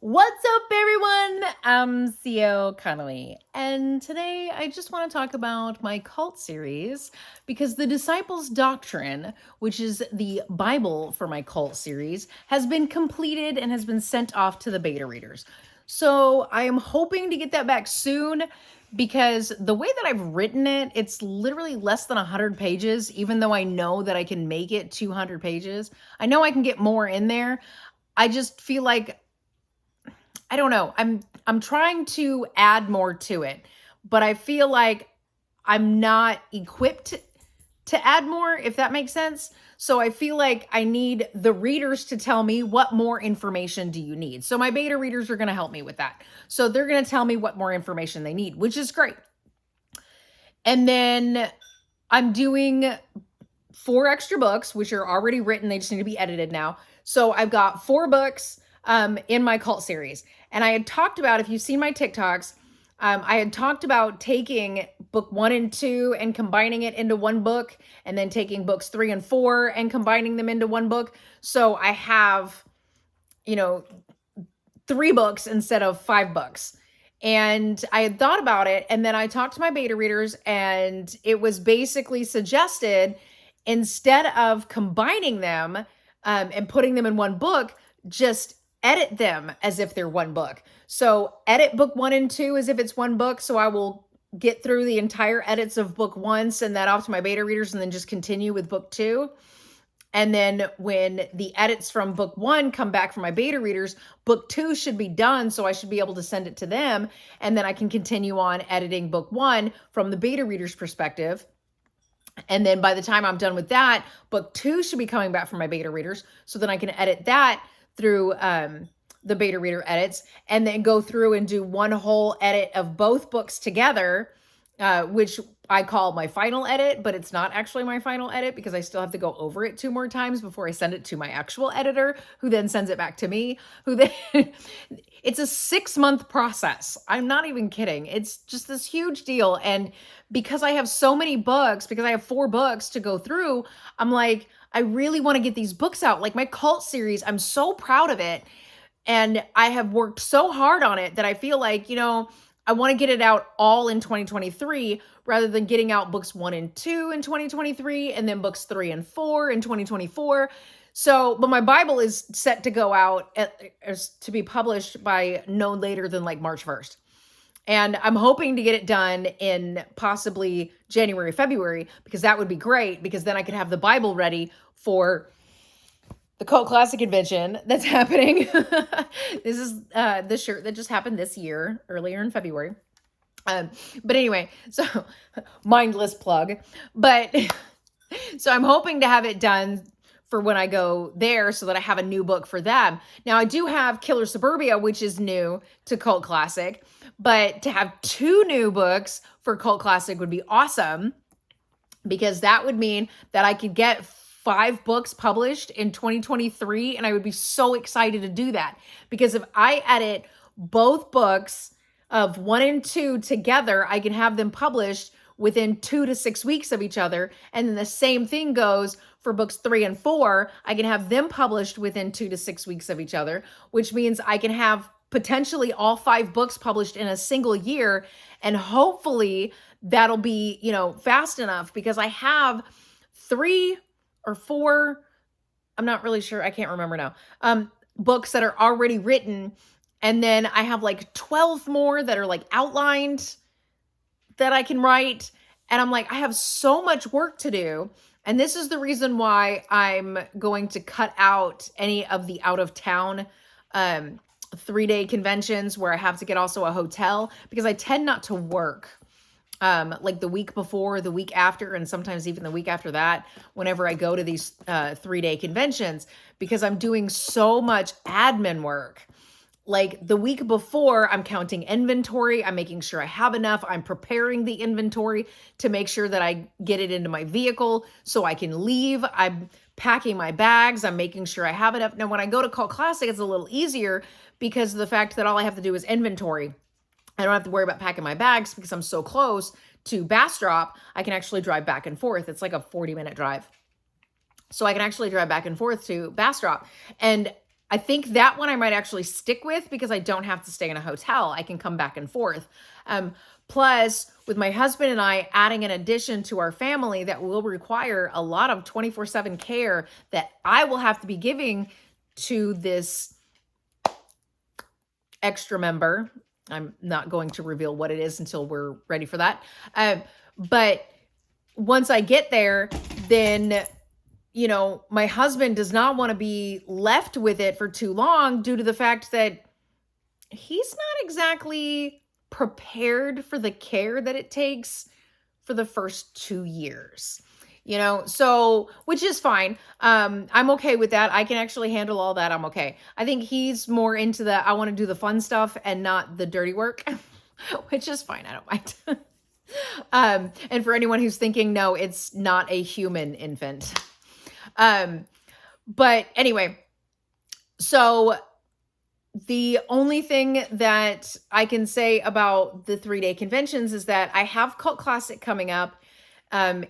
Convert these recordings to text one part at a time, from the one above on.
What's up, everyone? I'm CEO Connolly, and today I just want to talk about my cult series because the Disciples' Doctrine, which is the Bible for my cult series, has been completed and has been sent off to the beta readers. So I am hoping to get that back soon because the way that I've written it, it's literally less than 100 pages, even though I know that I can make it 200 pages. I know I can get more in there. I just feel like I don't know. I'm trying to add more to it, but I feel like I'm not equipped to add more, if that makes sense. So I feel like I need the readers to tell me what more information do you need. So my beta readers are going to help me with that. So they're going to tell me what more information they need, which is great. And then I'm doing 4 extra books, which are already written. They just need to be edited now. So I've got 4 books in my cult series. And I had talked about, if you've seen my TikToks, I had talked about taking book 1 and 2 and combining it into one book, and then taking books 3 and 4 and combining them into one book. So I have, 3 books instead of 5 books. And I had thought about it, and then I talked to my beta readers, and it was basically suggested, instead of combining them and putting them in one book, just edit them as if they're one book. So edit book 1 and 2 as if it's one book. So I will get through the entire edits of book 1, send that off to my beta readers, and then just continue with book 2. And then when the edits from book 1 come back from my beta readers, book 2 should be done. So I should be able to send it to them. And then I can continue on editing book 1 from the beta reader's perspective. And then by the time I'm done with that, book 2 should be coming back from my beta readers. So then I can edit that through the beta reader edits, and then go through and do one whole edit of both books together, which I call my final edit, but it's not actually my final edit because I still have to go over it 2 more times before I send it to my actual editor, who then sends it back to me, who then it's a 6-month process. I'm not even kidding. It's just this huge deal. And because I have so many books, because I have 4 books to go through, I'm like, I really want to get these books out. Like my cult series, I'm so proud of it. And I have worked so hard on it that I feel like, I want to get it out all in 2023 rather than getting out books 1 and 2 in 2023 and then books 3 and 4 in 2024. So, but my Bible is set to go out to be published by no later than like March 1st. And I'm hoping to get it done in possibly January, February, because that would be great, because then I could have the Bible ready for the Cult Classic Convention that's happening. This is the shirt that just happened this year, earlier in February. But anyway, so mindless plug. But so I'm hoping to have it done for when I go there so that I have a new book for them. Now, I do have Killer Suburbia, which is new to Cult Classic, but to have 2 new books for Cult Classic would be awesome, because that would mean that I could get 5 books published in 2023, and I would be so excited to do that, because if I edit both books of 1 and 2 together, I can have them published within 2 to 6 weeks of each other. And then the same thing goes for books 3 and 4. I can have them published within 2 to 6 weeks of each other, which means I can have potentially all 5 books published in a single year. And hopefully that'll be, fast enough, because I have 3 or 4, I'm not really sure, I can't remember now, books that are already written. And then I have like 12 more that are like outlined that I can write. And I'm like, I have so much work to do. And this is the reason why I'm going to cut out any of the out of town 3-day conventions where I have to get also a hotel, because I tend not to work like the week before, the week after, and sometimes even the week after that, whenever I go to these 3-day conventions, because I'm doing so much admin work. Like the week before, I'm counting inventory. I'm making sure I have enough. I'm preparing the inventory to make sure that I get it into my vehicle so I can leave. I'm packing my bags. I'm making sure I have enough. Now, when I go to Cult Classic, it's a little easier because of the fact that all I have to do is inventory. I don't have to worry about packing my bags because I'm so close to Bastrop. I can actually drive back and forth. It's like a 40-minute drive. So I can actually drive back and forth to Bastrop. And I think that one I might actually stick with because I don't have to stay in a hotel. I can come back and forth. Plus, with my husband and I adding an addition to our family that will require a lot of 24/7 care that I will have to be giving to this extra member. I'm not going to reveal what it is until we're ready for that. But once I get there, then, you know, my husband does not want to be left with it for too long due to the fact that he's not exactly prepared for the care that it takes for the first 2 years. You know, so which is fine. I'm okay with that. I can actually handle all that. I'm okay. I think he's more into the I want to do the fun stuff and not the dirty work, which is fine. I don't mind. And for anyone who's thinking, no, it's not a human infant. But anyway, so the only thing that I can say about the 3-day conventions is that I have Cult Classic coming up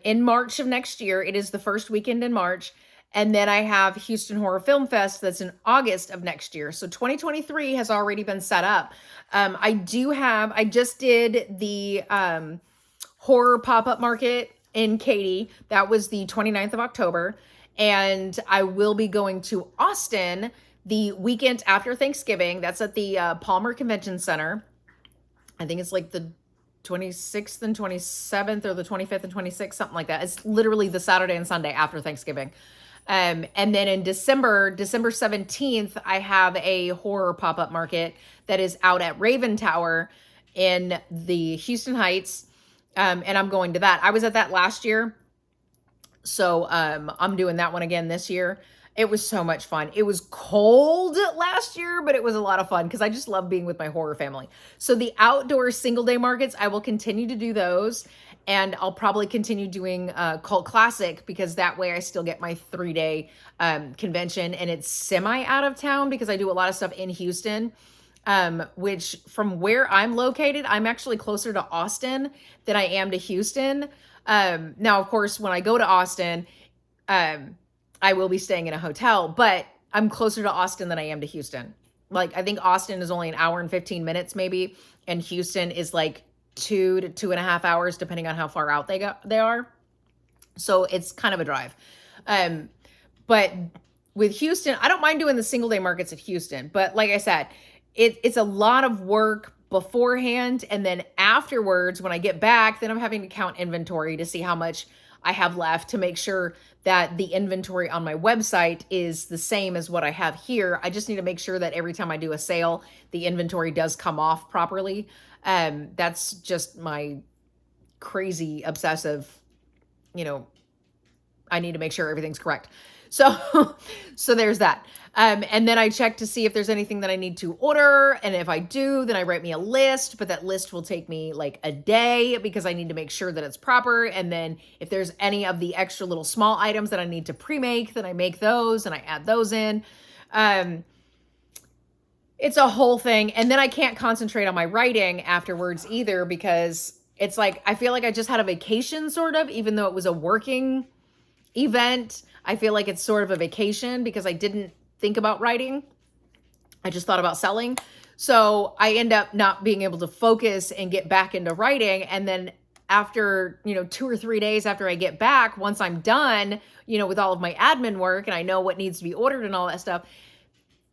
in March of next year. It is the first weekend in March. And then I have Houston Horror Film Fest that's in August of next year. So 2023 has already been set up. I just did the horror pop-up market in Katy. That was the 29th of October. And I will be going to Austin the weekend after Thanksgiving. That's at the Palmer Convention Center. I think it's like the 26th and 27th or the 25th and 26th, something like that. It's literally the Saturday and Sunday after Thanksgiving. And then in December 17th, I have a horror pop-up market that is out at Raven Tower in the Houston Heights. And I'm going to that. I was at that last year. So I'm doing that one again this year. It was so much fun. It was cold last year, but it was a lot of fun because I just love being with my horror family. So the outdoor single day markets, I will continue to do those. And I'll probably continue doing Cult Classic because that way I still get my 3-day convention. And it's semi out of town because I do a lot of stuff in Houston, which from where I'm located, I'm actually closer to Austin than I am to Houston. Now, of course, when I go to Austin, I will be staying in a hotel, but I'm closer to Austin than I am to Houston. Like, I think Austin is only an hour and 15 minutes maybe, and Houston is like 2 to 2.5 hours, depending on how far out they are. So it's kind of a drive. But with Houston, I don't mind doing the single day markets of Houston, but like I said, it's a lot of work beforehand. And then afterwards, when I get back, then I'm having to count inventory to see how much I have left to make sure that the inventory on my website is the same as what I have here. I just need to make sure that every time I do a sale, the inventory does come off properly. That's just my crazy obsessive, you know, I need to make sure everything's correct. So, so there's that. And then I check to see if there's anything that I need to order. And if I do, then I write me a list, but that list will take me like a day because I need to make sure that it's proper. And then if there's any of the extra little small items that I need to pre-make, then I make those and I add those in. It's a whole thing. And then I can't concentrate on my writing afterwards either because it's like, I feel like I just had a vacation sort of, even though it was a working event. I feel like it's sort of a vacation because I didn't think about writing. I just thought about selling. So I end up not being able to focus and get back into writing. And then after, 2 or 3 days after I get back, once I'm done, with all of my admin work and I know what needs to be ordered and all that stuff,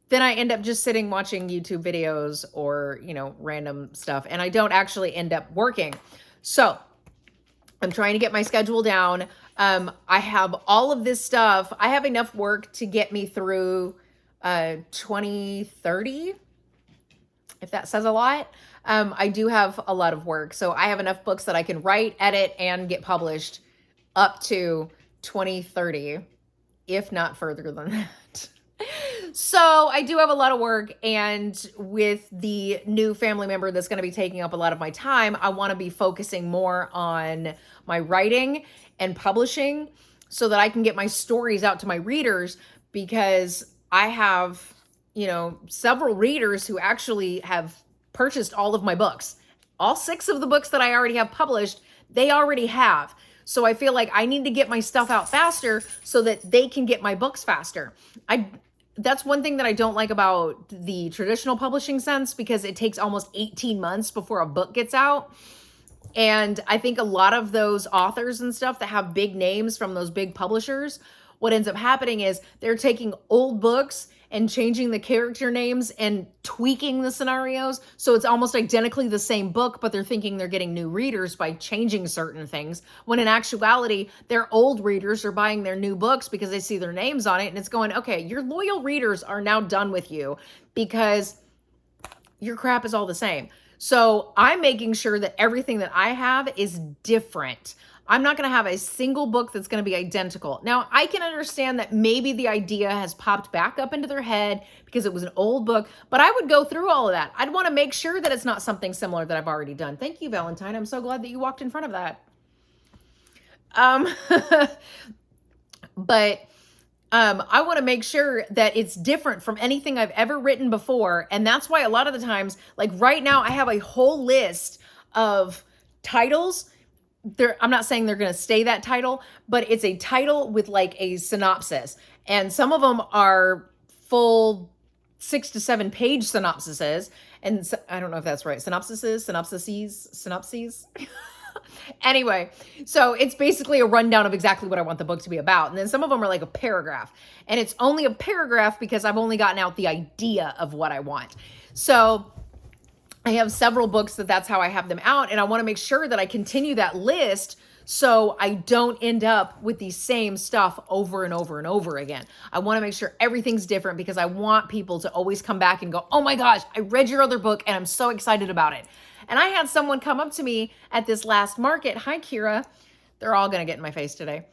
then I end up just sitting watching YouTube videos or, random stuff. And I don't actually end up working. So I'm trying to get my schedule down. I have all of this stuff. I have enough work to get me through 2030, if that says a lot. I do have a lot of work. So I have enough books that I can write, edit, and get published up to 2030, if not further than that. So I do have a lot of work, and with the new family member that's going to be taking up a lot of my time, I want to be focusing more on my writing and publishing so that I can get my stories out to my readers, because I have, several readers who actually have purchased all of my books. All 6 of the books that I already have published, they already have. So I feel like I need to get my stuff out faster so that they can get my books faster. That's one thing that I don't like about the traditional publishing sense, because it takes almost 18 months before a book gets out. And I think a lot of those authors and stuff that have big names from those big publishers, what ends up happening is they're taking old books and changing the character names and tweaking the scenarios. So it's almost identically the same book, but they're thinking they're getting new readers by changing certain things. When in actuality, their old readers are buying their new books because they see their names on it. And it's going, okay, your loyal readers are now done with you because your crap is all the same. So I'm making sure that everything that I have is different. I'm not going to have a single book that's going to be identical. Now, I can understand that maybe the idea has popped back up into their head because it was an old book, but I would go through all of that. I'd want to make sure that it's not something similar that I've already done. Thank you, Valentine. I'm so glad that you walked in front of that. But I want to make sure that it's different from anything I've ever written before. And that's why a lot of the times, like right now, I have a whole list of titles. I'm not saying they're going to stay that title, but it's a title with like a synopsis. And some of them are full 6 to 7 page synopsises. And so, I don't know if that's right. Synopsises. Anyway, so it's basically a rundown of exactly what I want the book to be about. And then some of them are like a paragraph. And it's only a paragraph because I've only gotten out the idea of what I want. So I have several books that's how I have them out. And I want to make sure that I continue that list so I don't end up with the same stuff over and over and over again. I want to make sure everything's different because I want people to always come back and go, oh my gosh, I read your other book and I'm so excited about it. And I had someone come up to me at this last market. Hi, Kira. They're all going to get in my face today.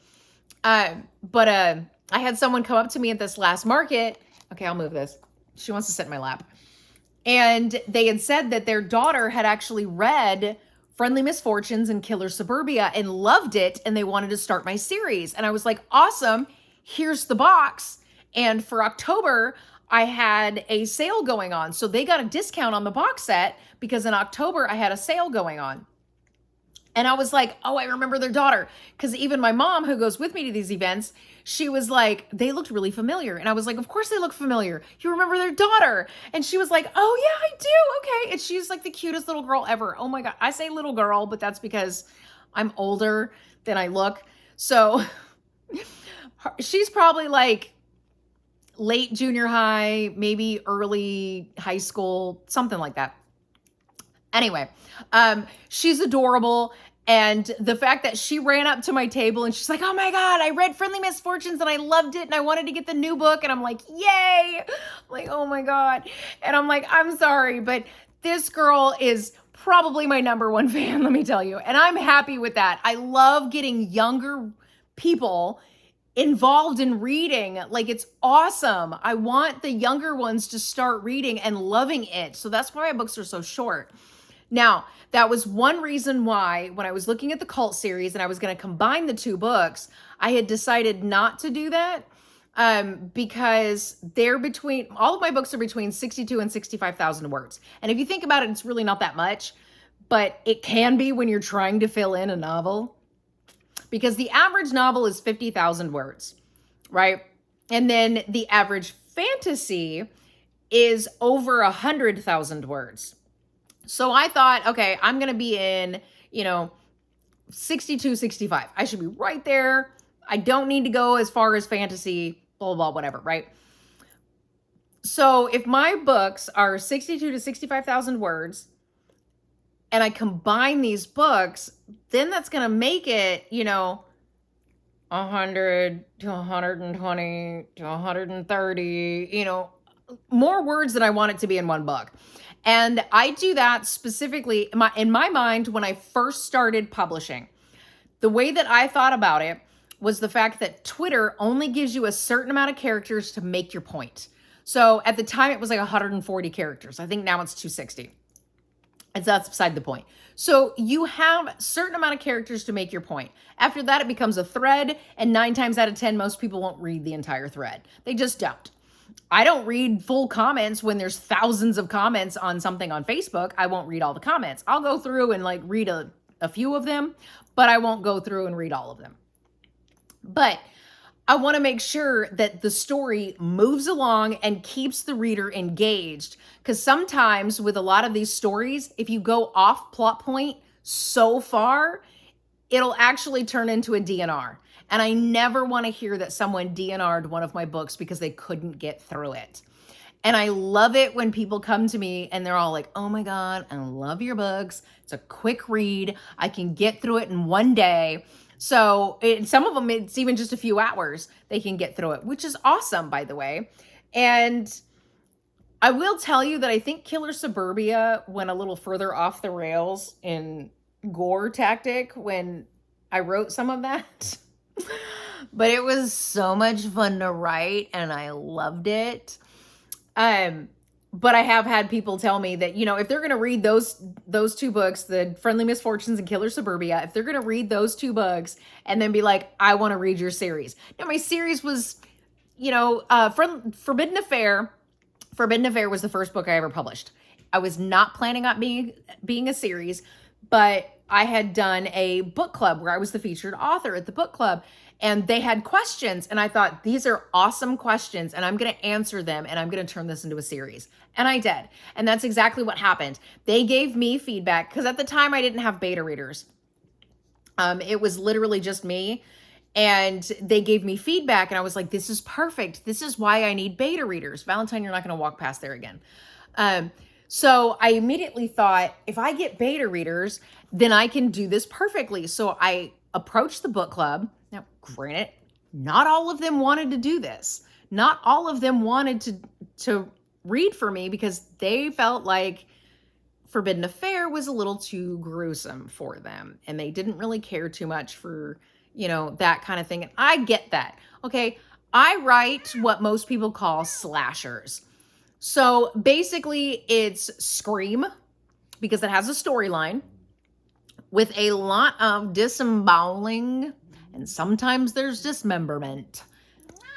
But I had someone come up to me at this last market. Okay, I'll move this. She wants to sit in my lap. And they had said that their daughter had actually read Friendly Misfortunes and Killer Suburbia and loved it. And they wanted to start my series. And I was like, awesome. Here's the box. And for October, I had a sale going on. So they got a discount on the box set because in October I had a sale going on. And I was like, oh, I remember their daughter. Because even my mom, who goes with me to these events, she was like, they looked really familiar. And I was like, of course they look familiar. You remember their daughter. And she was like, oh yeah, I do. Okay. And she's like the cutest little girl ever. Oh my God. I say little girl, but that's because I'm older than I look. So she's probably like late junior high, maybe early high school, something like that. Anyway, she's adorable. And the fact that she ran up to my table and she's like, oh my God, I read Friendly Misfortunes and I loved it and I wanted to get the new book. And I'm like, yay. I'm like, oh my God. And I'm like, I'm sorry, but this girl is probably my number one fan, let me tell you. And I'm happy with that. I love getting younger people involved in reading. Like, it's awesome. I want the younger ones to start reading and loving it. So that's why my books are so short. Now, that was one reason why when I was looking at the cult series and I was going to combine the two books, I had decided not to do that because all of my books are between 62 and 65,000 words. And if you think about it, it's really not that much, but it can be when you're trying to fill in a novel. Because the average novel is 50,000 words, right? And then the average fantasy is over 100,000 words. So I thought, okay, I'm going to be in, 62, 65. I should be right there. I don't need to go as far as fantasy, blah, blah, whatever, right? So if my books are 62 to 65,000 words and I combine these books, then that's going to make it, 100 to 120 to 130, more words than I want it to be in one book. And I do that specifically in my mind when I first started publishing. The way that I thought about it was the fact that Twitter only gives you a certain amount of characters to make your point. So at the time it was like 140 characters. I think now it's 260. And that's beside the point. So you have a certain amount of characters to make your point. After that, it becomes a thread. And 9 times out of 10, most people won't read the entire thread. They just don't. I don't read full comments when there's thousands of comments on something on Facebook. I won't read all the comments. I'll go through and read a few of them, but I won't go through and read all of them. But I want to make sure that the story moves along and keeps the reader engaged. Because sometimes with a lot of these stories, if you go off plot point so far, it'll actually turn into a DNR. And I never want to hear that someone DNR'd one of my books because they couldn't get through it. And I love it when people come to me and they're all like, oh my God, I love your books. It's a quick read. I can get through it in one day. So some of them, it's even just a few hours they can get through it, which is awesome, by the way. And I will tell you that I think Killer Suburbia went a little further off the rails in gore tactic when I wrote some of that. But it was so much fun to write and I loved it. But I have had people tell me that, if they're going to read those two books, The Friendly Misfortunes and Killer Suburbia, if they're going to read those two books and then be like, I want to read your series. Now, my series was, Forbidden Affair. Forbidden Affair was the first book I ever published. I was not planning on being a series, but I had done a book club where I was the featured author at the book club. And they had questions, and I thought, these are awesome questions, and I'm going to answer them, and I'm going to turn this into a series. And I did. And that's exactly what happened. They gave me feedback, because at the time, I didn't have beta readers. It was literally just me. And they gave me feedback, and I was like, this is perfect. This is why I need beta readers. Valentine, you're not going to walk past there again. So I immediately thought, if I get beta readers, then I can do this perfectly. So I approached the book club. Now, granted, not all of them wanted to do this. Not all of them wanted to read for me because they felt like Forbidden Affair was a little too gruesome for them. And they didn't really care too much for, that kind of thing. And I get that. Okay. I write what most people call slashers. So basically it's Scream because it has a storyline with a lot of disemboweling, and sometimes there's dismemberment.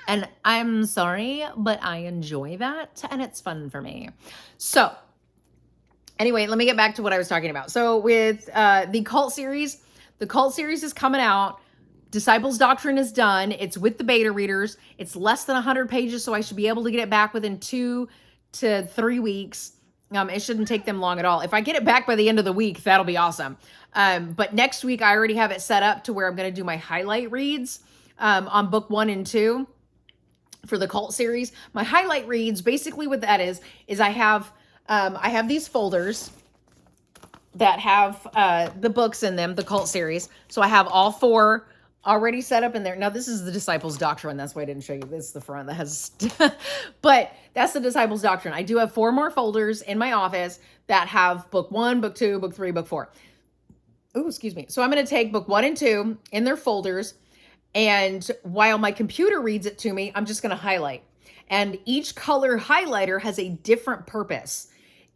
And I'm sorry, but I enjoy that, and it's fun for me. So anyway, let me get back to what I was talking about. So with the cult series is coming out. Disciples Doctrine is done. It's with the beta readers. It's less than 100 pages, so I should be able to get it back within 2 to 3 weeks. It shouldn't take them long at all. If I get it back by the end of the week, that'll be awesome. But next week, I already have it set up to where I'm going to do my highlight reads on book 1 and 2 for the cult series. My highlight reads, basically what that is I have these folders that have the books in them, the cult series. So I have all 4 already set up in there. Now, this is the Disciples Doctrine. That's why I didn't show you. This is the front that has, but that's the Disciples Doctrine. I do have 4 more folders in my office that have book 1, book 2, book 3, book 4. Oh, excuse me. So I'm going to take book 1 and 2 in their folders. And while my computer reads it to me, I'm just going to highlight. And each color highlighter has a different purpose.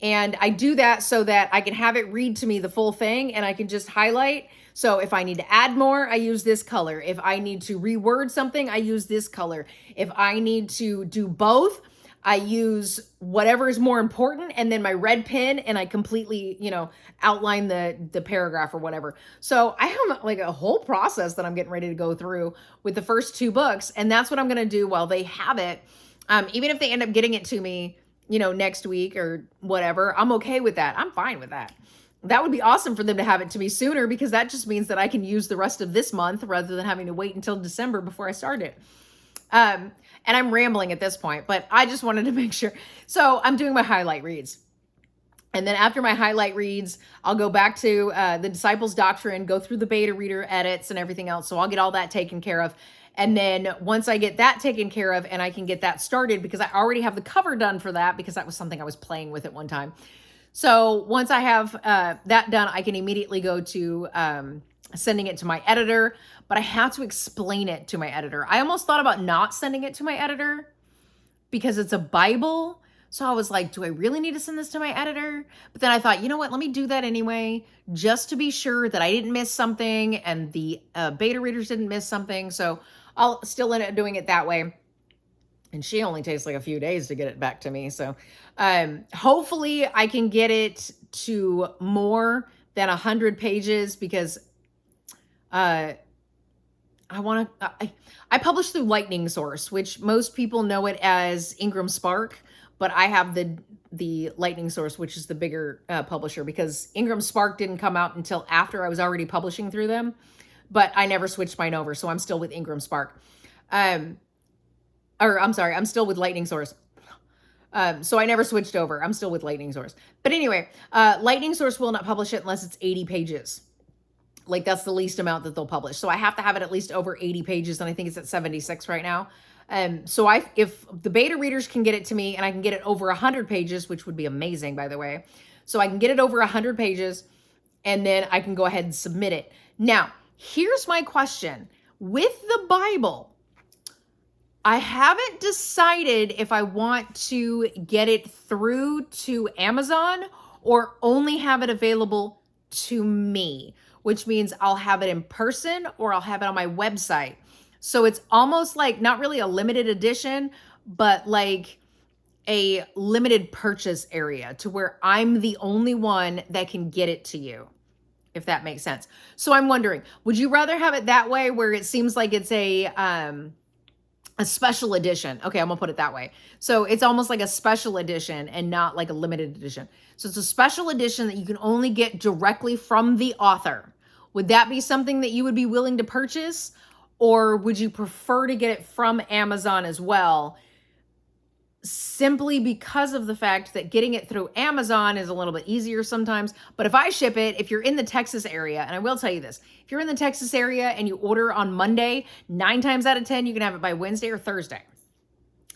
And I do that so that I can have it read to me the full thing and I can just highlight. So if I need to add more, I use this color. If I need to reword something, I use this color. If I need to do both, I use whatever is more important and then my red pen and I completely, outline the paragraph or whatever. So I have like a whole process that I'm getting ready to go through with the first 2 books. And that's what I'm going to do while they have it. Even if they end up getting it to me, next week or whatever, I'm okay with that. I'm fine with that. That would be awesome for them to have it to me sooner because that just means that I can use the rest of this month rather than having to wait until December before I start it. And I'm rambling at this point, but I just wanted to make sure. So I'm doing my highlight reads. And then after my highlight reads, I'll go back to the Disciples Doctrine, go through the beta reader edits and everything else. So I'll get all that taken care of. And then once I get that taken care of and I can get that started because I already have the cover done for that because that was something I was playing with at one time. So once I have that done, I can immediately go to sending it to my editor, but I have to explain it to my editor. I almost thought about not sending it to my editor because it's a Bible. So I was like, do I really need to send this to my editor? But then I thought, you know what? Let me do that anyway, just to be sure that I didn't miss something and the beta readers didn't miss something. So I'll still end up doing it that way. And she only takes like a few days to get it back to me. So hopefully I can get it to more than 100 pages because I I publish through Lightning Source, which most people know it as Ingram Spark, but I have the Lightning Source, which is the bigger publisher, because Ingram Spark didn't come out until after I was already publishing through them. But I never switched mine over, so I'm still with Ingram Spark. Or I'm sorry, I'm still with Lightning Source. So I never switched over. I'm still with Lightning Source. But anyway, Lightning Source will not publish it unless it's 80 pages. Like, that's the least amount that they'll publish. So I have to have it at least over 80 pages, and I think it's at 76 right now. So if the beta readers can get it to me and I can get it over 100 pages, which would be amazing, by the way. So I can get it over 100 pages, and then I can go ahead and submit it. Now, here's my question. With the Bible, I haven't decided if I want to get it through to Amazon or only have it available to me, which means I'll have it in person or I'll have it on my website. So it's almost like not really a limited edition, but like a limited purchase area to where I'm the only one that can get it to you, if that makes sense. So I'm wondering, would you rather have it that way where it seems like it's a special edition? Okay, I'm gonna put it that way. So it's almost like a special edition and not like a limited edition. So it's a special edition that you can only get directly from the author. Would that be something that you would be willing to purchase? Or would you prefer to get it from Amazon as well? Simply because of the fact that getting it through Amazon is a little bit easier sometimes. But if I ship it, if you're in the Texas area, and I will tell you this, if you're in the Texas area and you order on Monday, 9 times out of 10, you can have it by Wednesday or Thursday.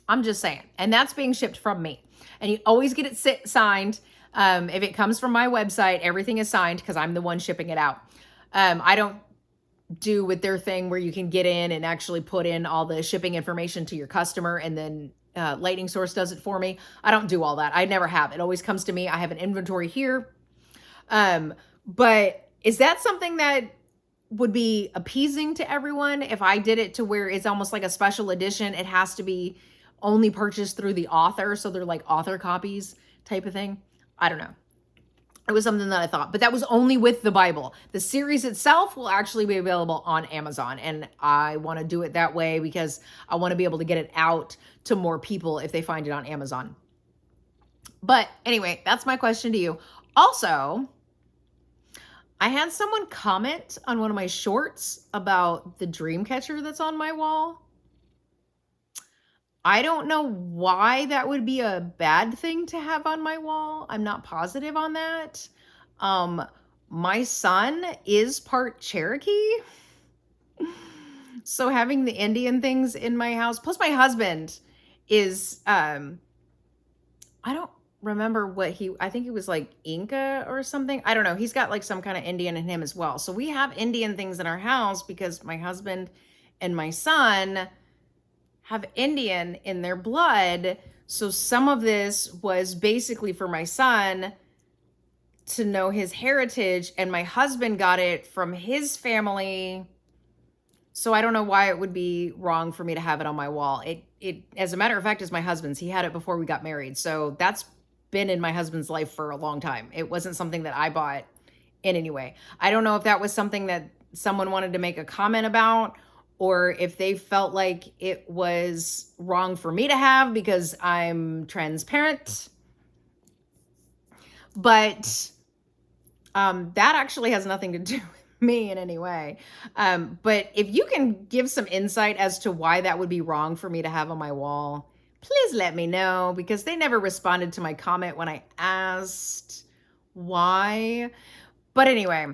I'm just saying. And that's being shipped from me. And you always get it signed. If it comes from my website, everything is signed because I'm the one shipping it out. I don't do with their thing where you can get in and actually put in all the shipping information to your customer and then Lightning Source does it for me. I don't do all that. I never have. It always comes to me. I have an inventory here. But is that something that would be appeasing to everyone if I did it to where it's almost like a special edition? It has to be only purchased through the author. So they're like author copies type of thing. I don't know. It was something that I thought, but that was only with the Bible. The series itself will actually be available on Amazon, and I want to do it that way because I want to be able to get it out to more people if they find it on Amazon. But anyway, that's my question to you. Also, I had someone comment on one of my shorts about the dream catcher that's on my wall. I don't know why that would be a bad thing to have on my wall. I'm not positive on that. My son is part Cherokee. So having the Indian things in my house, plus my husband is, I don't remember I think he was like Inca or something. I don't know. He's got like some kind of Indian in him as well. So we have Indian things in our house because my husband and my son have Indian in their blood. So some of this was basically for my son to know his heritage, and my husband got it from his family. So I don't know why it would be wrong for me to have it on my wall. It as a matter of fact, is my husband's. He had it before we got married. So that's been in my husband's life for a long time. It wasn't something that I bought in any way. I don't know if that was something that someone wanted to make a comment about, or if they felt like it was wrong for me to have because I'm transparent. But that actually has nothing to do with me in any way. But if you can give some insight as to why that would be wrong for me to have on my wall, please let me know, because they never responded to my comment when I asked why. But anyway,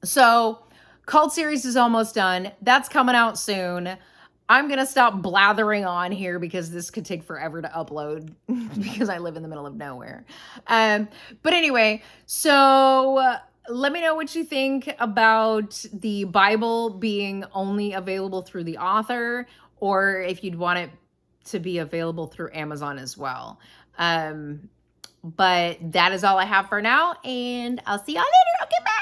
so Cult series is almost done. That's coming out soon. I'm going to stop blathering on here because this could take forever to upload because I live in the middle of nowhere. But anyway, so let me know what you think about the Bible being only available through the author, or if you'd want it to be available through Amazon as well. But that is all I have for now, and I'll see y'all later. Okay, bye.